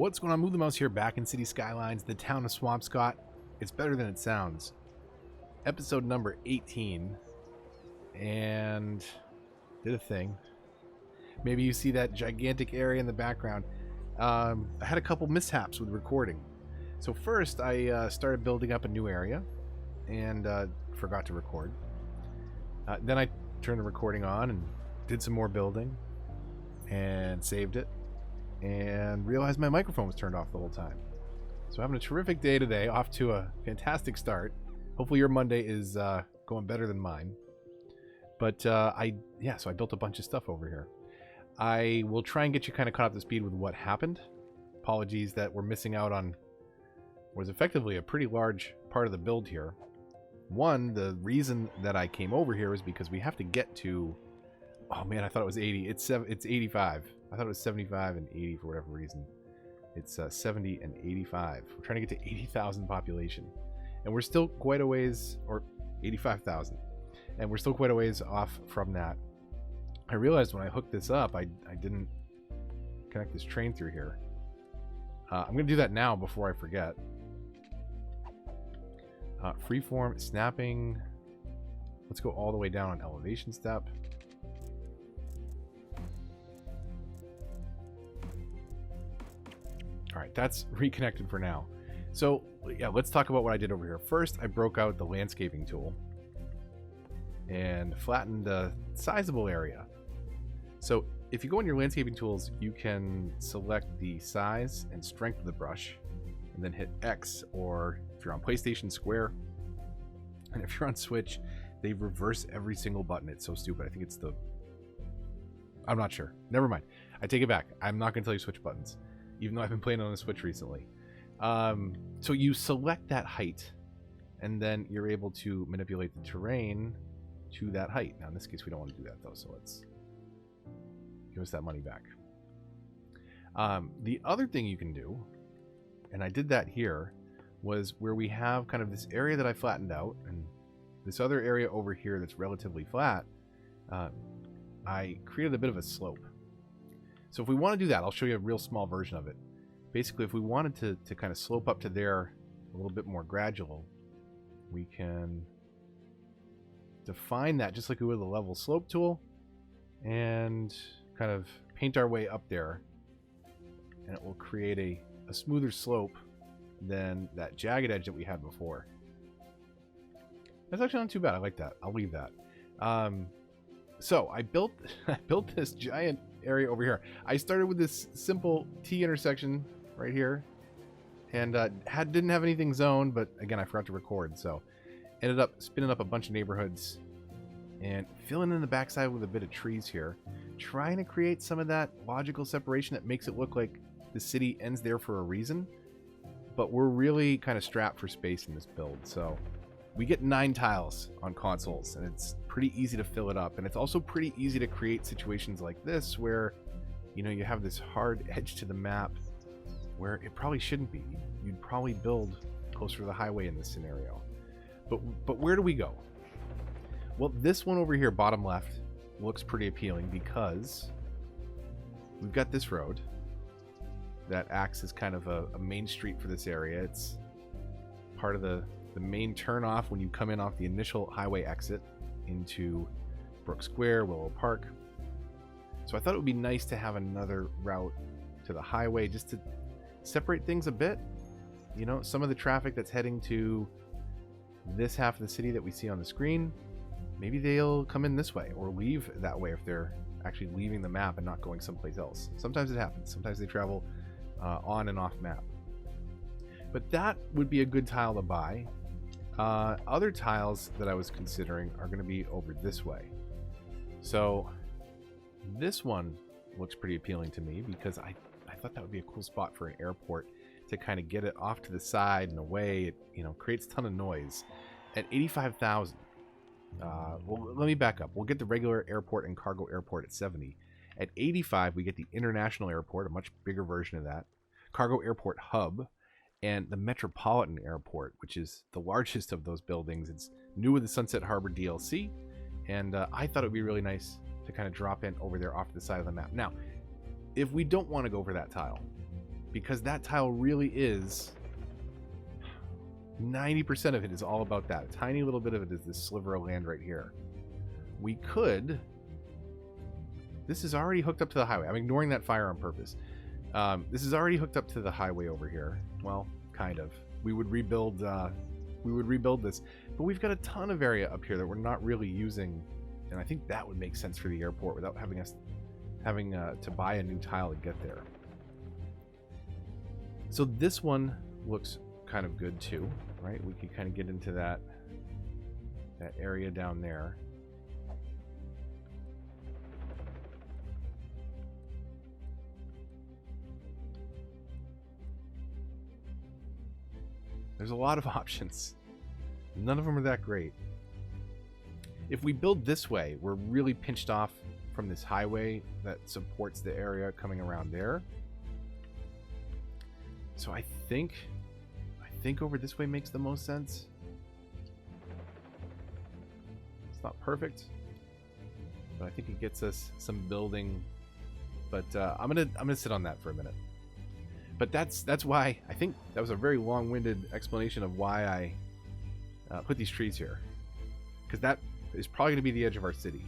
What's going on? Move the Mouse here, back in City Skylines, the town of Swampscott. It's better than it sounds. Episode number 18. And did a thing. Maybe you see that gigantic area in the background. I had a couple mishaps with recording. So first, I started building up a new area and forgot to record. Then I turned the recording on and did some more building and saved it. And realized my microphone was turned off the whole time. So having a terrific day today, off to a fantastic start. Hopefully your Monday is going better than mine. But so I built a bunch of stuff over here. I will try and get you kind of caught up to speed with what happened. Apologies that we're missing out on what was effectively a pretty large part of the build here. One, the reason that I came over here is because we have to get to... Oh man, I thought it was 80. It's 85. I thought it was 75 and 80 for whatever reason. It's 70 and 85. We're trying to get to 80,000 population. And we're still quite a ways, or 85,000. And we're still quite a ways off from that. I realized when I hooked this up, I didn't connect this train through here. I'm going to do that now before I forget. Freeform, snapping. Let's go all the way down on elevation step. Alright, that's reconnected for now. So, yeah, let's talk about what I did over here. First, I broke out the landscaping tool and flattened a sizable area. So, if you go in your landscaping tools, you can select the size and strength of the brush and then hit X, or if you're on PlayStation, square. And if you're on Switch, they reverse every single button. It's so stupid. I think it's the... I'm not sure. Never mind. I take it back. I'm not going to tell you Switch buttons, even though I've been playing on the Switch recently. So you select that height, and then you're able to manipulate the terrain to that height. Now, in this case, we don't want to do that, though, so let's give us that money back. The other thing you can do, and I did that here, was where we have kind of this area that I flattened out, and this other area over here that's relatively flat, I created a bit of a slope. So if we want to do that, I'll show you a real small version of it. Basically, if we wanted to kind of slope up to there a little bit more gradual, we can define that just like we would with the level slope tool and kind of paint our way up there, and it will create a smoother slope than that jagged edge that we had before. That's actually not too bad. I like that. I'll leave that. So I built this giant area over here. I started with this simple T intersection right here, and didn't have anything zoned, but again, I forgot to record, so ended up spinning up a bunch of neighborhoods and filling in the backside with a bit of trees here, trying to create some of that logical separation that makes it look like the city ends there for a reason. But we're really kind of strapped for space in this build, so we get 9 tiles on consoles, and it's pretty easy to fill it up. And it's also pretty easy to create situations like this where, you know, you have this hard edge to the map where it probably shouldn't be. You'd probably build closer to the highway in this scenario. But where do we go? Well, this one over here, bottom left, looks pretty appealing because we've got this road that acts as kind of a main street for this area. It's part of the main turnoff when you come in off the initial highway exit into Brook Square, Willow Park. So I thought it would be nice to have another route to the highway just to separate things a bit. You know, some of the traffic that's heading to this half of the city that we see on the screen, maybe they'll come in this way or leave that way if they're actually leaving the map and not going someplace else. Sometimes it happens. Sometimes they travel on and off map. But that would be a good tile to buy. Other tiles that I was considering are going to be over this way. So this one looks pretty appealing to me because I thought that would be a cool spot for an airport to kind of get it off to the side and away. It, you know, creates a ton of noise. At 85,000, well, let me back up. We'll get the regular airport and cargo airport at 70. At 85, we get the international airport, a much bigger version of that, cargo airport hub, and the Metropolitan Airport, which is the largest of those buildings. It's new with the Sunset Harbor DLC, and I thought it would be really nice to kind of drop in over there off to the side of the map. Now, if we don't want to go for that tile, because that tile really is 90% of it is all about that. A tiny little bit of it is this sliver of land right here. We could... This is already hooked up to the highway. I'm ignoring that fire on purpose. This is already hooked up to the highway over here. Well, kind of. We would rebuild this. But we've got a ton of area up here that we're not really using. And I think that would make sense for the airport without having to buy a new tile to get there. So this one looks kind of good too, right? We could kind of get into that area down there. There's a lot of options. None of them are that great. If we build this way, we're really pinched off from this highway that supports the area coming around there. So I think over this way makes the most sense. It's not perfect, but I think it gets us some building. But I'm gonna sit on that for a minute. But that's why I think that was a very long-winded explanation of why I put these trees here, because that is probably going to be the edge of our city,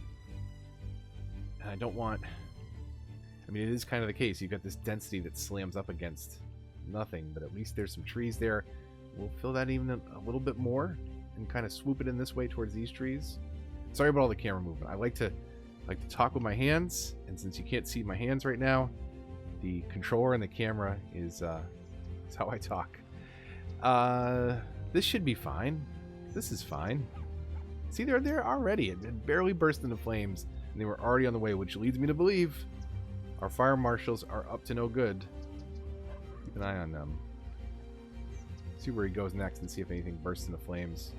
and I don't want. I mean, it is kind of the case. You've got this density that slams up against nothing, but at least there's some trees there. We'll fill that even a little bit more and kind of swoop it in this way towards these trees. Sorry about all the camera movement. I like to talk with my hands, and since you can't see my hands right now, the controller and the camera is how I talk. This should be fine. This is fine. See, they're there already. It barely burst into flames, and they were already on the way, which leads me to believe our fire marshals are up to no good. Keep an eye on them. See where he goes next and see if anything bursts into flames.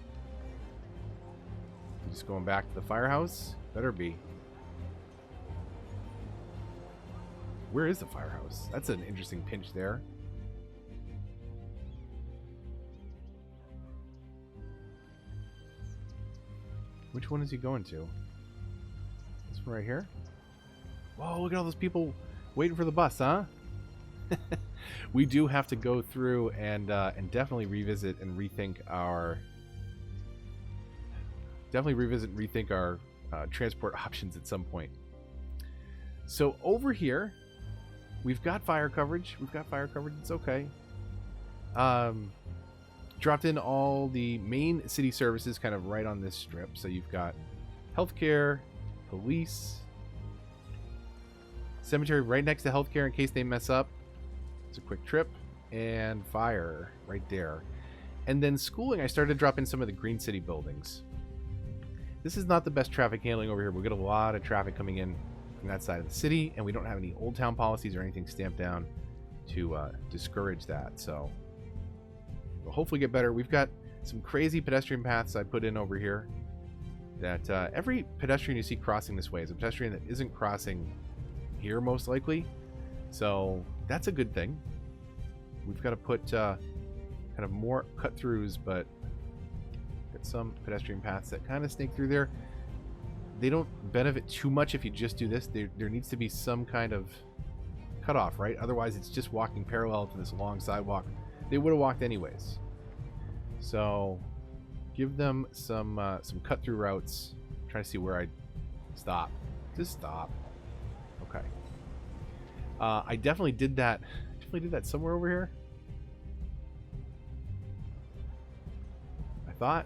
Just going back to the firehouse? Better be. Where is the firehouse? That's an interesting pinch there. Which one is he going to? This one right here? Whoa, look at all those people waiting for the bus, huh? We do have to go through and definitely revisit and rethink our transport options at some point. So over here, we've got fire coverage. It's okay. Dropped in all the main city services kind of right on this strip. So you've got healthcare, police, cemetery right next to healthcare in case they mess up. It's a quick trip. And fire right there. And then schooling, I started to drop in some of the Green City buildings. This is not the best traffic handling over here. We'll get a lot of traffic coming in from that side of the city, and we don't have any Old Town policies or anything stamped down to discourage that. So we'll hopefully get better. We've got some crazy pedestrian paths I put in over here that every pedestrian you see crossing this way is a pedestrian that isn't crossing here most likely. So that's a good thing. We've got to put kind of more cut-throughs, but get some pedestrian paths that kind of snake through there. They don't benefit too much if you just do this. There needs to be some kind of cutoff, right? Otherwise, it's just walking parallel to this long sidewalk. They would have walked anyways. So give them some cut-through routes. I'm trying to see where I stop. Just stop. Okay. I definitely did that. Did that somewhere over here. I thought.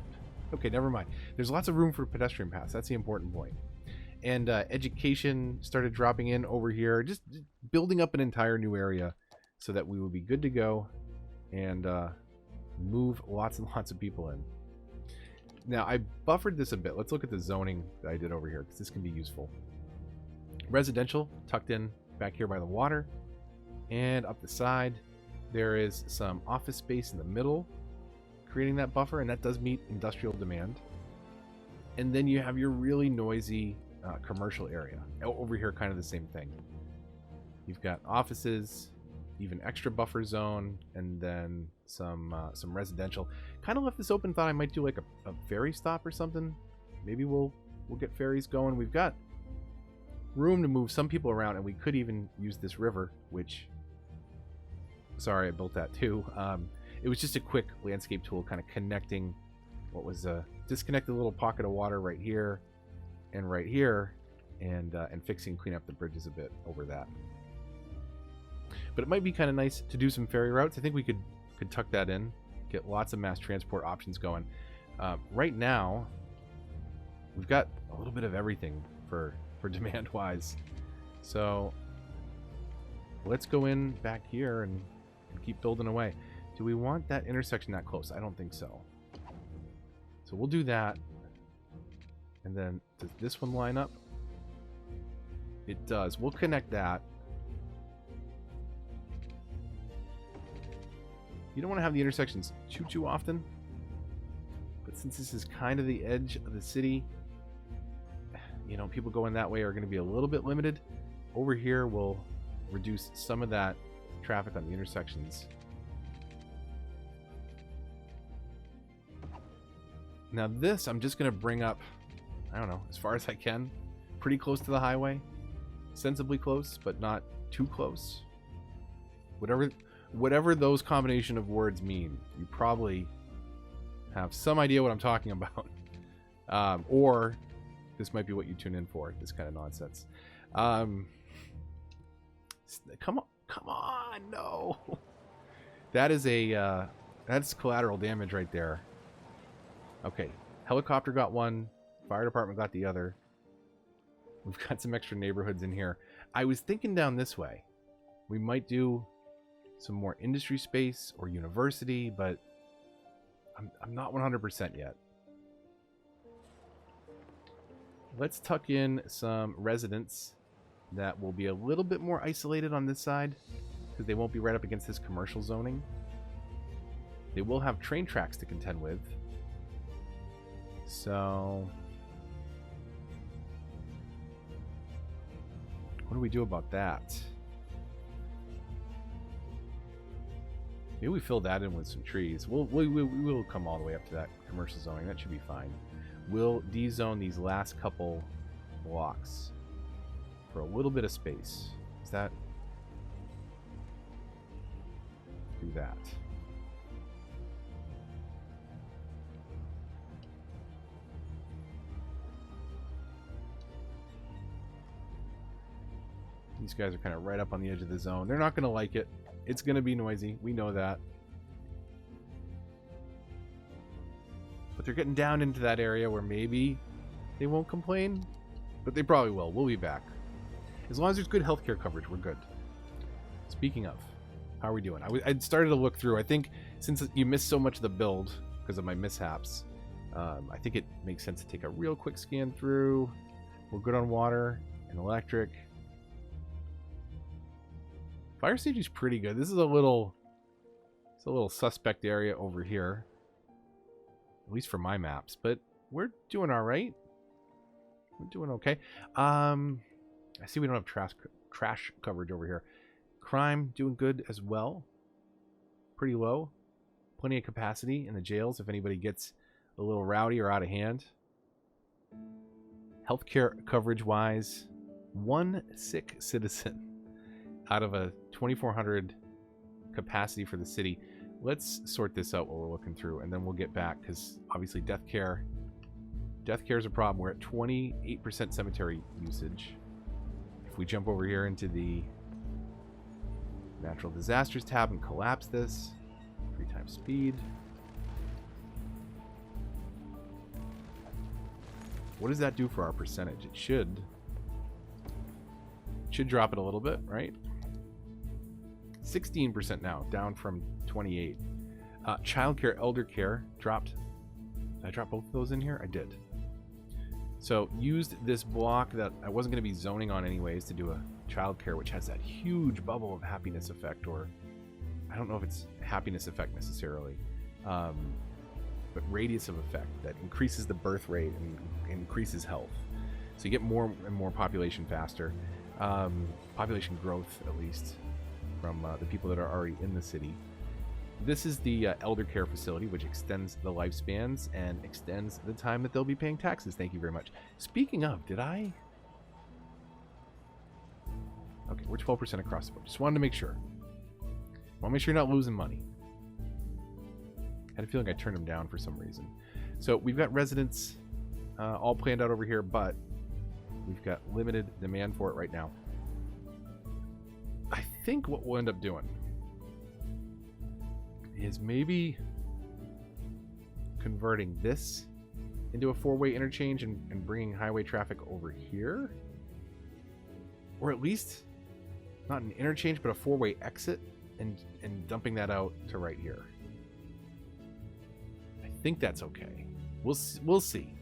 Okay, never mind. There's lots of room for pedestrian paths. That's the important point. And education started dropping in over here, just building up an entire new area so that we will be good to go and move lots and lots of people in. Now, I buffered this a bit. Let's look at the zoning that I did over here because this can be useful. Residential tucked in back here by the water. And up the side, there is some office space in the middle, creating that buffer, and that does meet industrial demand. And then you have your really noisy commercial area. Over here, kind of the same thing. You've got offices, even extra buffer zone, and then some residential. Kind of left this open, thought I might do like a ferry stop or something. Maybe we'll get ferries going. We've got room to move some people around, and we could even use this river, which Sorry, I built that too. It was just a quick landscape tool kind of connecting what was a disconnected little pocket of water right here and right here, and fixing, clean up the bridges a bit over that. But it might be kind of nice to do some ferry routes. I think we could tuck that in, get lots of mass transport options going. Right now, we've got a little bit of everything for demand-wise. So let's go in back here and keep building away. Do we want that intersection that close? I don't think so. So we'll do that. And then, does this one line up? It does. We'll connect that. You don't want to have the intersections too often. But since this is kind of the edge of the city, you know, people going that way are going to be a little bit limited. Over here, we'll reduce some of that traffic on the intersections. Now this, I'm just going to bring up, I don't know, as far as I can. Pretty close to the highway. Sensibly close, but not too close. Whatever those combination of words mean, you probably have some idea what I'm talking about. Or this might be what you tune in for, this kind of nonsense. Come on, no. That is that's collateral damage right there. Okay, helicopter got one, fire department got the other. We've got some extra neighborhoods in here. I was thinking down this way. We might do some more industry space or university, but I'm not 100% yet. Let's tuck in some residents that will be a little bit more isolated on this side because they won't be right up against this commercial zoning. They will have train tracks to contend with. So what do we do about that? Maybe we fill that in with some trees. We'll come all the way up to that commercial zoning. That should be fine. We'll de-zone these last couple blocks for a little bit of space. Is that? Do that. These guys are kind of right up on the edge of the zone. They're not going to like it. It's going to be noisy. We know that. But they're getting down into that area where maybe they won't complain. But they probably will. We'll be back. As long as there's good healthcare coverage, we're good. Speaking of, how are we doing? I'd started to look through. I think since you missed so much of the build because of my mishaps, I think it makes sense to take a real quick scan through. We're good on water and electric. Fire safety is pretty good. This is a little suspect area over here, at least for my maps. But we're doing all right. We're doing okay. I see we don't have trash coverage over here. Crime doing good as well. Pretty low. Plenty of capacity in the jails if anybody gets a little rowdy or out of hand. Healthcare coverage wise, 1 sick citizen out of a 2,400 capacity for the city. Let's sort this out while we're looking through, and then we'll get back, because obviously death care is a problem. We're at 28% cemetery usage. If we jump over here into the natural disasters tab and collapse this, 3 times speed. What does that do for our percentage? It should drop it a little bit, right? 16% now, down from 28. Childcare, elder care dropped. Did I drop both of those in here? I did. So used this block that I wasn't going to be zoning on anyways to do a childcare, which has that huge bubble of happiness effect, or I don't know if it's happiness effect necessarily, but radius of effect that increases the birth rate and increases health. So you get more and more population faster. Population growth, at least, from the people that are already in the city. This is the elder care facility, which extends the lifespans and extends the time that they'll be paying taxes. Thank you very much. Speaking of, did I? Okay, we're 12% across the board. Just wanted to make sure. Want to make sure you're not losing money. I had a feeling I turned them down for some reason. So we've got residents all planned out over here, but we've got limited demand for it right now. I think what we'll end up doing is maybe converting this into a four-way interchange and bringing highway traffic over here. Or at least, not an interchange, but a four-way exit and dumping that out to right here. I think that's okay. We'll see.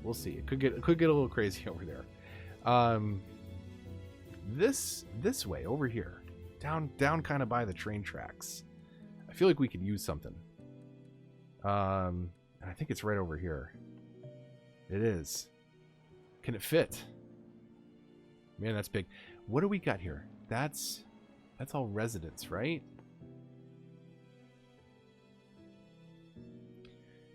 We'll see. It could get a little crazy over there. This way over here, down kind of by the train tracks. I feel like we could use something. And I think it's right over here. It is. Can it fit? Man, that's big. What do we got here? That's all residents, right?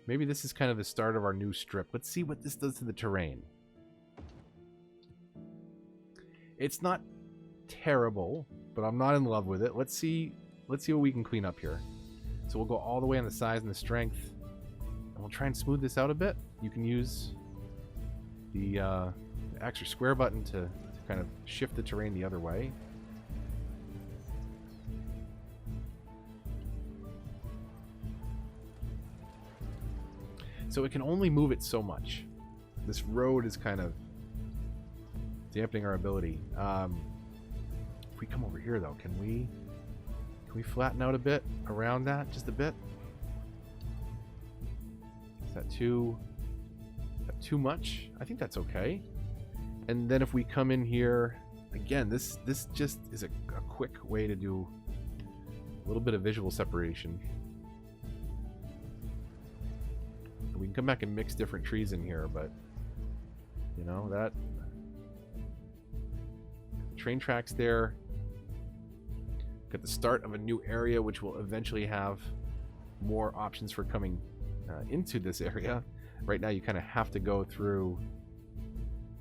Maybe this is kind of the start of our new strip. Let's see what this does to the terrain. It's not terrible, but I'm not in love with it. Let's see what we can clean up here. So we'll go all the way on the size and the strength, and we'll try and smooth this out a bit. You can use the extra square button to kind of shift the terrain the other way. So it can only move it so much. This road is kind of dampening our ability. If we come over here, though, can we flatten out a bit around that, just a bit? Is that too much? I think that's okay. And then if we come in here again, this just is a quick way to do a little bit of visual separation. We can come back and mix different trees in here, but you know, that train tracks there. Got the start of a new area, which will eventually have more options for coming into this area. Right now, you kind of have to go through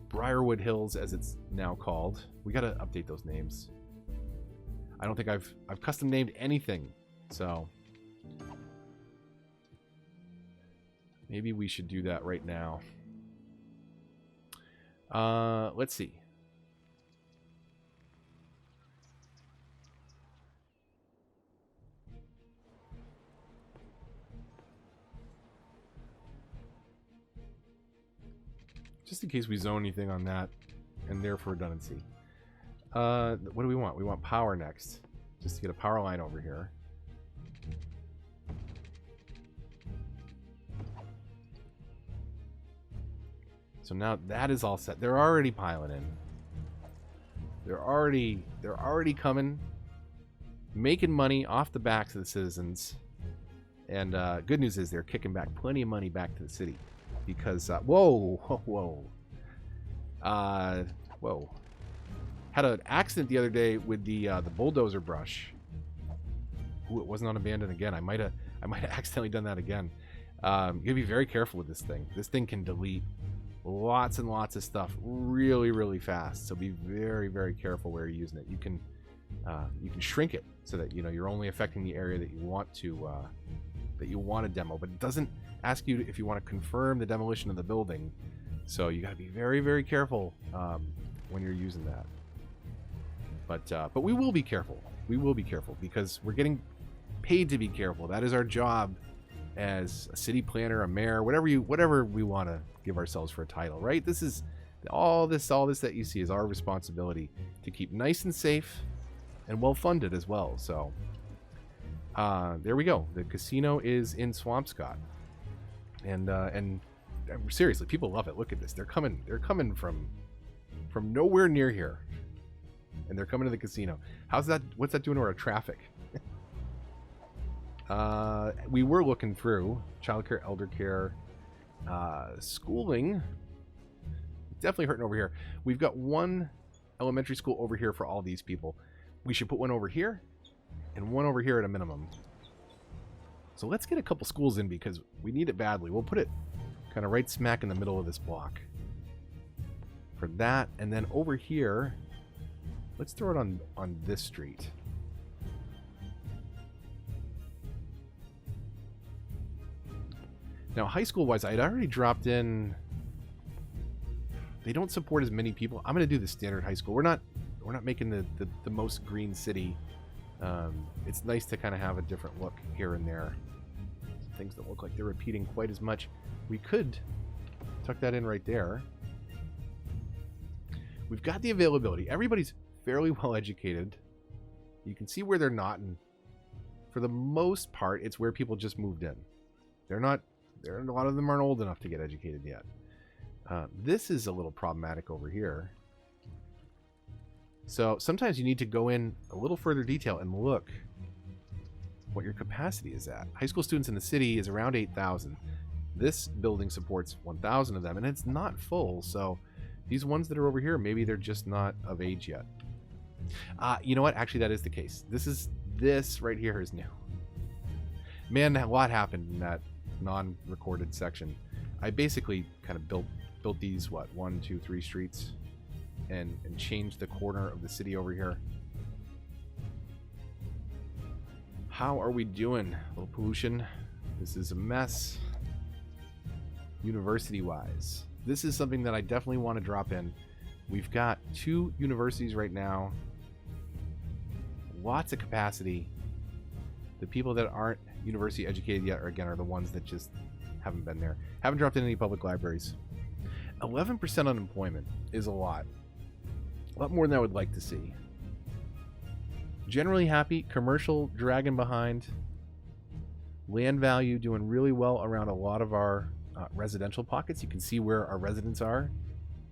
Briarwood Hills, as it's now called. We got to update those names. I don't think I've custom named anything, so maybe we should do that right now. Let's see. Just in case we zone anything on that, and there for redundancy. What do we want? We want power next, just to get a power line over here. So now that is all set. They're already piling in. They're already coming, making money off the backs of the citizens. And good news is they're kicking back plenty of money back to the city. Because, whoa. Had an accident the other day with the bulldozer brush. Ooh, it wasn't on abandoned again. I might have accidentally done that again. You gotta be very careful with this thing. This thing can delete lots and lots of stuff really, really fast. So be very, very careful where you're using it. You can shrink it so that you're only affecting the area that you want to demo, but it doesn't ask you if you want to confirm the demolition of the building. So you got to be very, very careful when you're using that. But we will be careful. We will be careful because we're getting paid to be careful. That is our job as a city planner, a mayor, whatever we want to give ourselves for a title, right? This is all this that you see is our responsibility to keep nice and safe and well funded as well. So there we go. The casino is in Swampscott. And seriously, people love it. Look at this. They're coming from nowhere near here, and they're coming to the casino. How's that? What's that doing to our traffic? We were looking through childcare, elder care, schooling. Definitely hurting over here. We've got one elementary school over here for all these people. We should put one over here and one over here at a minimum. So let's get a couple schools in because we need it badly. We'll put it kind of right smack in the middle of this block for that. And then over here, let's throw it on this street. Now, high school-wise, I'd already dropped in... They don't support as many people. I'm going to do the standard high school. We're not making the most green city. It's nice to kind of have a different look here and there. Some things that look like they're repeating quite as much. We could tuck that in right there. We've got the availability. Everybody's fairly well educated. You can see where they're not, and for the most part, it's where people just moved in. A lot of them aren't old enough to get educated yet. This is a little problematic over here. So sometimes you need to go in a little further detail and look what your capacity is at. High school students in the city is around 8,000. This building supports 1,000 of them, and it's not full. So these ones that are over here, maybe they're just not of age yet. You know what? Actually, that is the case. This right here is new. Man, a lot happened in that non-recorded section. I basically kind of built these, what, 1, 2, 3 streets and changed the corner of the city over here. How are we doing? A little pollution. This is a mess. University-wise, this is something that I definitely want to drop in. We've got 2 universities right now. Lots of capacity. The people that aren't university educated yet are the ones that just haven't been there. Haven't dropped in any public libraries. 11% unemployment is a lot. A lot more than I would like to see. Generally happy. Commercial dragging behind. Land value doing really well around a lot of our residential pockets. You can see where our residents are.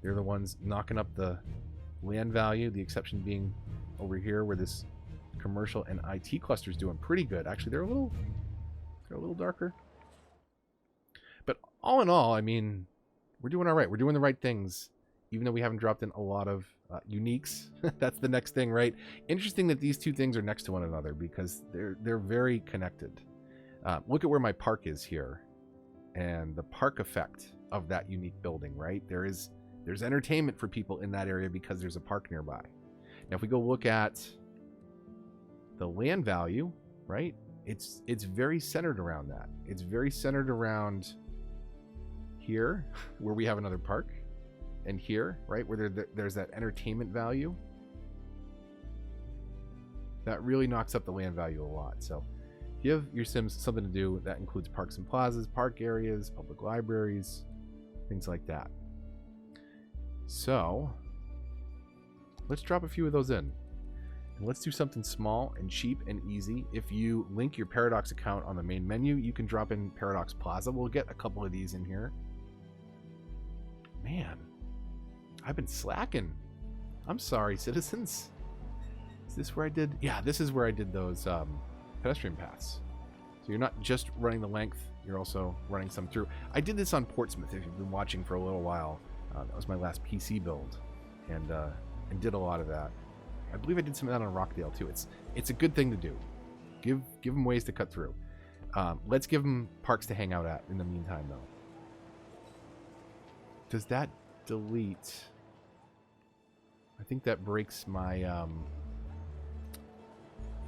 They're the ones knocking up the land value. The exception being over here where this commercial and IT cluster is doing pretty good. Actually, they're a little darker. But all in all, I mean, we're doing all right. We're doing the right things, even though we haven't dropped in a lot of uniques. That's the next thing, right? Interesting that these 2 things are next to one another because they're very connected. Look at where my park is here, and the park effect of that unique building, right? There's entertainment for people in that area because there's a park nearby. Now, if we go look at the land value, right? It's very centered around that. It's very centered around here, where we have another park, and here, right, where there's that entertainment value. That really knocks up the land value a lot. So give your Sims something to do. That includes parks and plazas, park areas, public libraries, things like that. So let's drop a few of those in. And let's do something small and cheap and easy. If you link your Paradox account on the main menu, you can drop in Paradox Plaza. We'll get a couple of these in here. Man, I've been slacking. I'm sorry, citizens. Is this where I did? Yeah, this is where I did those pedestrian paths. So you're not just running the length, you're also running some through. I did this on Portsmouth, if you've been watching for a little while. That was my last PC build, and did a lot of that. I believe I did some of that on Rockdale too. It's a good thing to do. Give them ways to cut through. Let's give them parks to hang out at in the meantime, though. Does that delete? I think that breaks my. I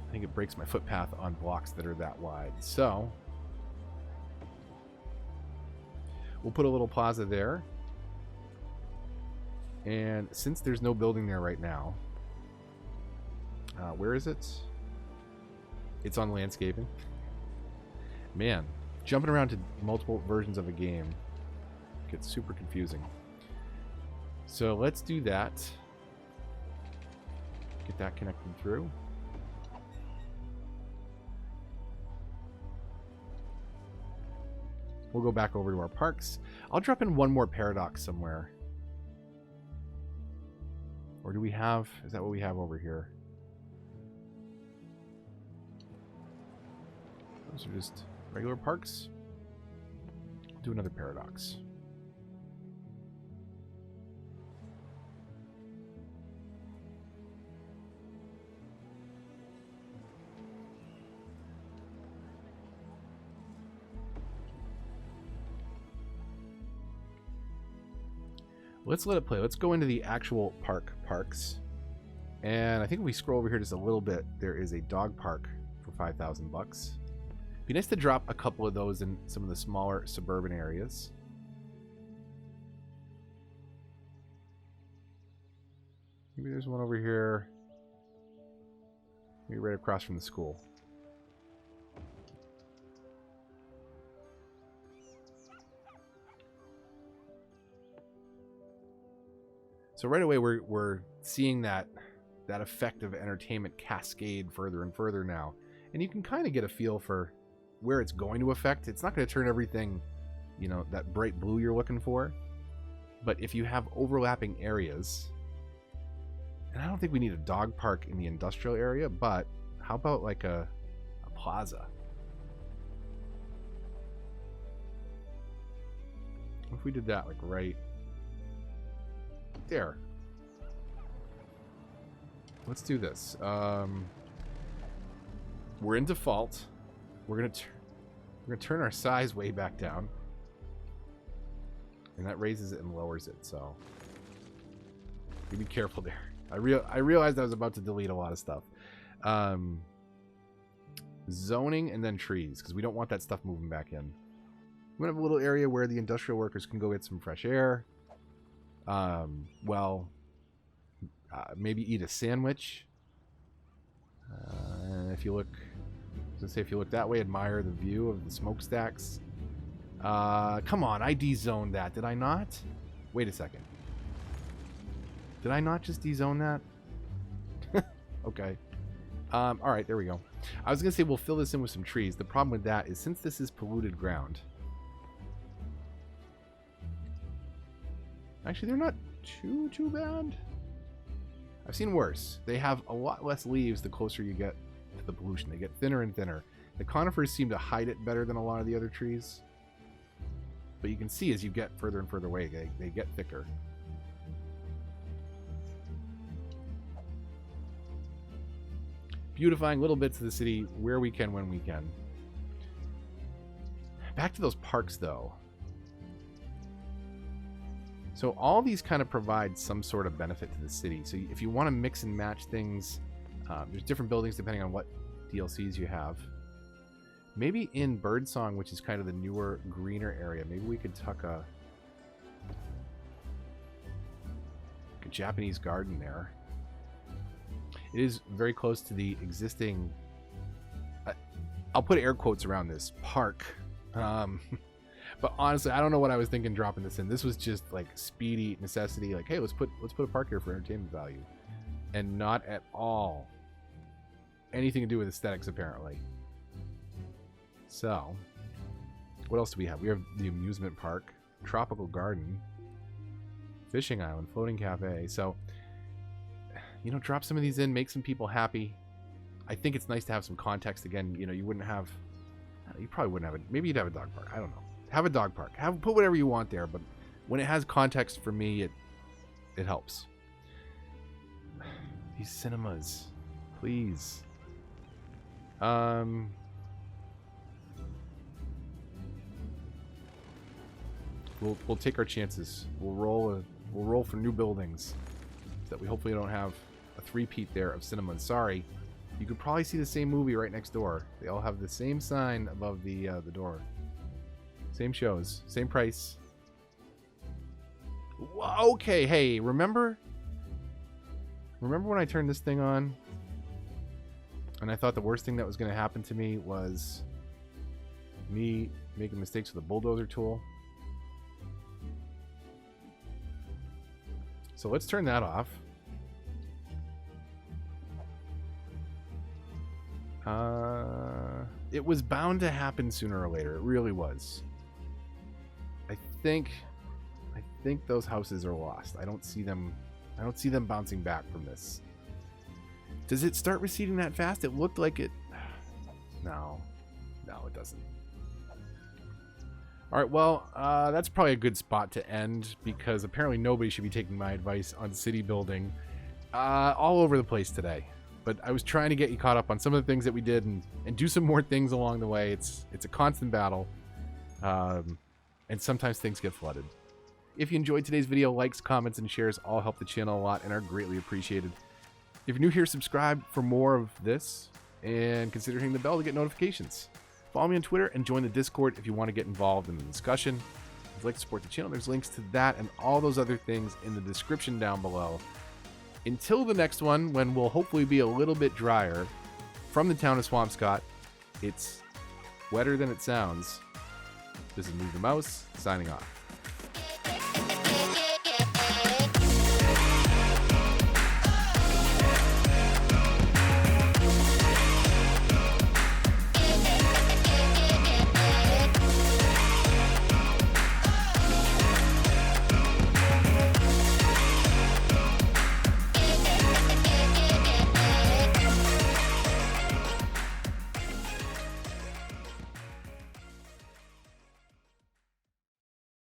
think it breaks my footpath on blocks that are that wide. So we'll put a little plaza there. And since there's no building there right now, where is it? It's on landscaping. Man, jumping around to multiple versions of a game gets super confusing. So let's do that. Get that connected through. We'll go back over to our parks. I'll drop in one more Paradox somewhere. Or do we have... Is that what we have over here? Those are just regular parks. I'll do another Paradox. Let's let it play. Let's go into the actual parks. And I think if we scroll over here just a little bit, there is a dog park for $5,000. Be nice to drop a couple of those in some of the smaller suburban areas. Maybe there's one over here. Maybe right across from the school. So right away we're seeing that effect of entertainment cascade further and further now. And you can kind of get a feel for where it's going to affect. It's not going to turn everything, you know, that bright blue you're looking for. But if you have overlapping areas, and I don't think we need a dog park in the industrial area, but how about like a plaza? What if we did that like right there? Let's do this. We're in default. We're gonna turn our size way back down, and that raises it and lowers it. So you be careful there. I realized I was about to delete a lot of stuff. Zoning and then trees, because we don't want that stuff moving back in. We have a little area where the industrial workers can go get some fresh air. Maybe eat a sandwich. And if you look, I was gonna say, if you look that way, admire the view of the smokestacks. Come on, I de-zoned that, did I not? Wait a second. Did I not just de-zone that? Okay. All right, there we go. I was gonna say we'll fill this in with some trees. The problem with that is since this is polluted ground. Actually, they're not too bad. I've seen worse. They have a lot less leaves the closer you get to the pollution. They get thinner and thinner. The conifers seem to hide it better than a lot of the other trees. But you can see as you get further and further away, they get thicker. Beautifying little bits of the city where we can, when we can. Back to those parks, though. So all these kind of provide some sort of benefit to the city. So if you want to mix and match things, there's different buildings depending on what DLCs you have. Maybe in Birdsong, which is kind of the newer, greener area, maybe we could tuck a Japanese garden there. It is very close to the existing, I'll put air quotes around this, park. But honestly, I don't know what I was thinking dropping this in. This was just like speedy necessity. Like, hey, let's put a park here for entertainment value, and not at all anything to do with aesthetics apparently. So, what else do we have? We have the amusement park, tropical garden, fishing island, floating cafe. So, you know, drop some of these in, make some people happy. I think it's nice to have some context. Again, you know, you wouldn't have, you probably wouldn't have it. Maybe you'd have a dog park. I don't know. Have a dog park. Put whatever you want there, but when it has context for me, it helps. These cinemas, please. We'll take our chances. We'll roll for new buildings so that we hopefully don't have a three-peat there of cinemas. Sorry, you could probably see the same movie right next door. They all have the same sign above the door. Same shows, same price. Okay, hey, remember when I turned this thing on and I thought the worst thing that was going to happen to me was me making mistakes with a bulldozer tool? So let's turn that off. It was bound to happen sooner or later. It really was. I think those houses are lost. I don't see them bouncing back from this. Does it start receding that fast? It looked like it. No, it doesn't. All right, well, that's probably a good spot to end because apparently nobody should be taking my advice on city building all over the place today. But I was trying to get you caught up on some of the things that we did and do some more things along the way. It's a constant battle, and sometimes things get flooded. If you enjoyed today's video, likes, comments, and shares all help the channel a lot and are greatly appreciated. If you're new here, subscribe for more of this and consider hitting the bell to get notifications. Follow me on Twitter and join the Discord if you want to get involved in the discussion. If you'd like to support the channel, there's links to that and all those other things in the description down below. Until the next one, when we'll hopefully be a little bit drier, from the town of Swampscott, it's wetter than it sounds. This is Move the Mouse, signing off.